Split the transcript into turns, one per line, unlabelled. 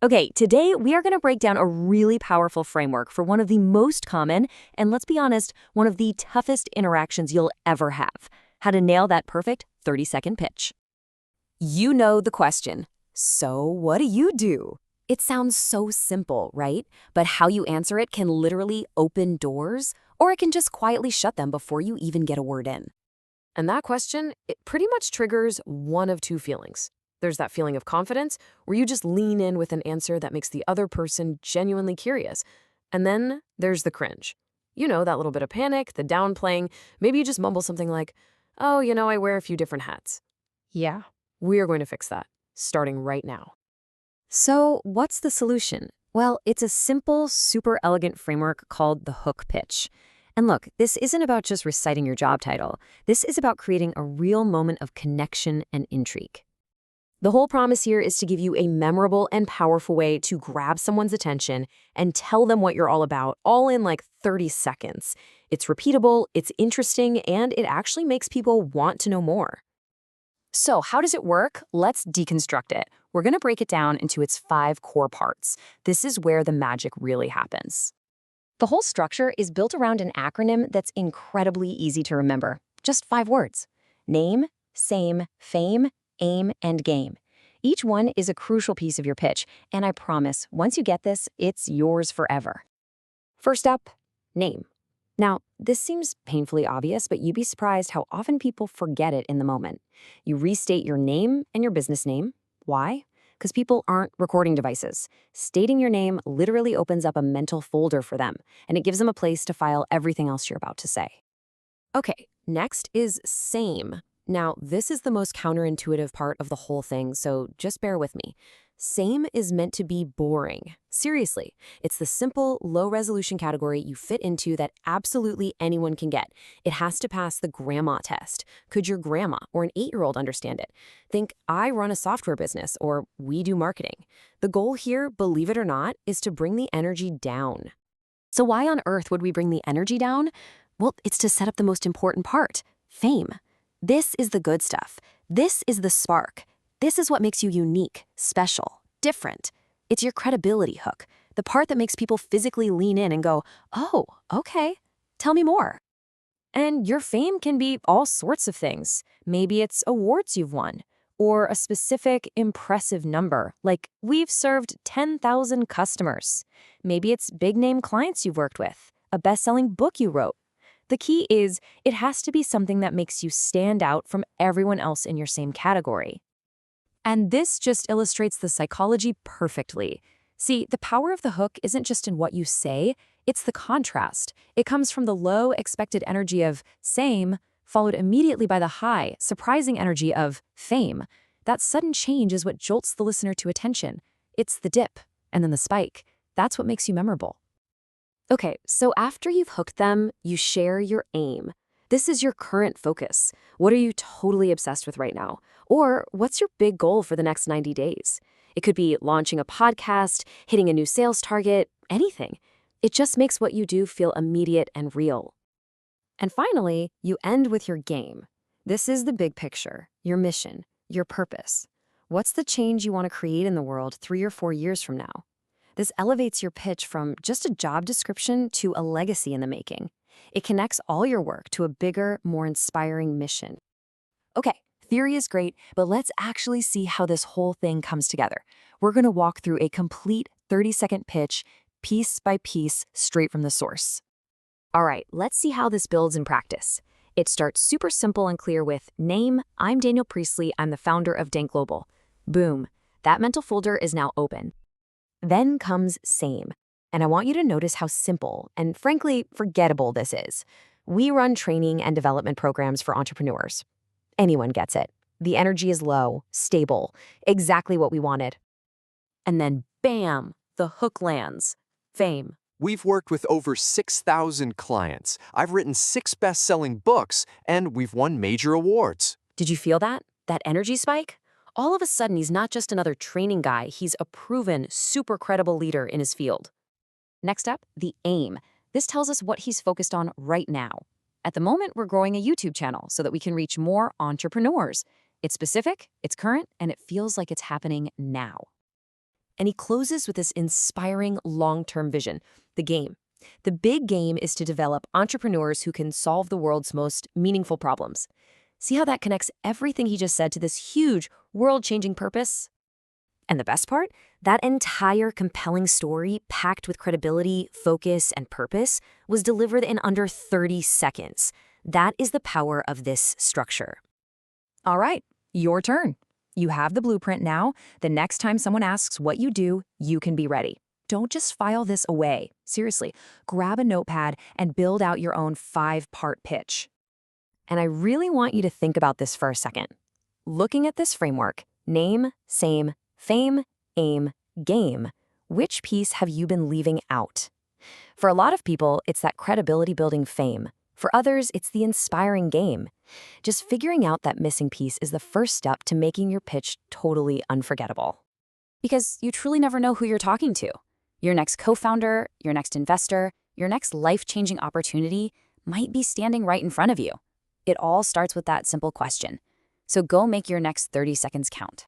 Okay, today we are going to break down a really powerful framework for one of the most common, and let's be honest, one of the toughest interactions you'll ever have. How to nail that perfect 30-second pitch. You know the question. So what do you do? It sounds so simple, right? But how you answer it can literally open doors, or it can just quietly shut them before you even get a word in. And that question, it pretty much triggers one of two feelings. There's that feeling of confidence, where you just lean in with an answer that makes the other person genuinely curious. And then there's the cringe. You know, that little bit of panic, the downplaying. Maybe you just mumble something like, oh, I wear a few different hats. Yeah, we are going to fix that, starting right now. So what's the solution? Well, it's a simple, super elegant framework called the hook pitch. And look, this isn't about just reciting your job title. This is about creating a real moment of connection and intrigue. The whole promise here is to give you a memorable and powerful way to grab someone's attention and tell them what you're all about, all in like 30 seconds. It's repeatable, it's interesting, and it actually makes people want to know more. So how does it work? Let's deconstruct it. We're going to break it down into its 5 core parts. This is where the magic really happens. The whole structure is built around an acronym that's incredibly easy to remember. Just 5 words. Name, same, fame, aim, and game. Each one is a crucial piece of your pitch, and I promise, once you get this, it's yours forever. First up, name. Now, this seems painfully obvious, but you'd be surprised how often people forget it in the moment. You restate your name and your business name. Why? Because people aren't recording devices. Stating your name literally opens up a mental folder for them, and it gives them a place to file everything else you're about to say. Okay, next is same. Now, this is the most counterintuitive part of the whole thing, so just bear with me. Same is meant to be boring. Seriously, it's the simple, low-resolution category you fit into that absolutely anyone can get. It has to pass the grandma test. Could your grandma or an 8-year-old understand it? Think, I run a software business, or we do marketing. The goal here, believe it or not, is to bring the energy down. So why on earth would we bring the energy down? Well, it's to set up the most important part, fame. This is the good stuff. This is the spark. This is what makes you unique, special, different. It's your credibility hook, the part that makes people physically lean in and go, oh, okay, tell me more. And your fame can be all sorts of things. Maybe it's awards you've won, or a specific impressive number, like we've served 10,000 customers. Maybe it's big-name clients you've worked with, a best-selling book you wrote. The key is it has to be something that makes you stand out from everyone else in your same category. And this just illustrates the psychology perfectly. See, the power of the hook isn't just in what you say, it's the contrast. It comes from the low expected energy of same, followed immediately by the high, surprising energy of fame. That sudden change is what jolts the listener to attention. It's the dip, and then the spike. That's what makes you memorable. Okay, so after you've hooked them, you share your aim. This is your current focus. What are you totally obsessed with right now? Or what's your big goal for the next 90 days? It could be launching a podcast, hitting a new sales target, anything. It just makes what you do feel immediate and real. And finally, you end with your game. This is the big picture, your mission, your purpose. What's the change you want to create in the world 3 or 4 years from now? This elevates your pitch from just a job description to a legacy in the making. It connects all your work to a bigger, more inspiring mission. Okay, theory is great, but let's actually see how this whole thing comes together. We're going to walk through a complete 30-second pitch, piece by piece, straight from the source. All right, let's see how this builds in practice. It starts super simple and clear with, name, I'm Daniel Priestley, I'm the founder of Dank Global. Boom, that mental folder is now open. Then comes same. And I want you to notice how simple and frankly forgettable this is. We run training and development programs for entrepreneurs. Anyone gets it. The energy is low, stable, exactly what we wanted. And then bam, the hook lands. Fame.
We've worked with over 6,000 clients. I've written 6 best-selling books, and we've won major awards.
Did you feel that? That energy spike? All of a sudden, he's not just another training guy, he's a proven, super credible leader in his field. Next up, the aim. This tells us what he's focused on right now. At the moment, we're growing a YouTube channel so that we can reach more entrepreneurs. It's specific, it's current, and it feels like it's happening now. And he closes with this inspiring long-term vision, the game. The big game is to develop entrepreneurs who can solve the world's most meaningful problems. See how that connects everything he just said to this huge, world-changing purpose? And the best part? That entire compelling story, packed with credibility, focus, and purpose, was delivered in under 30 seconds. That is the power of this structure.
All right, your turn. You have the blueprint now. The next time someone asks what you do, you can be ready. Don't just file this away. Seriously, grab a notepad and build out your own 5-part pitch.
And I really want you to think about this for a second. Looking at this framework, name, same, fame, aim, game, which piece have you been leaving out? For a lot of people, it's that credibility-building fame. For others, it's the inspiring game. Just figuring out that missing piece is the first step to making your pitch totally unforgettable.
Because you truly never know who you're talking to. Your next co-founder, your next investor, your next life-changing opportunity might be standing right in front of you. It all starts with that simple question. So go make your next 30 seconds count.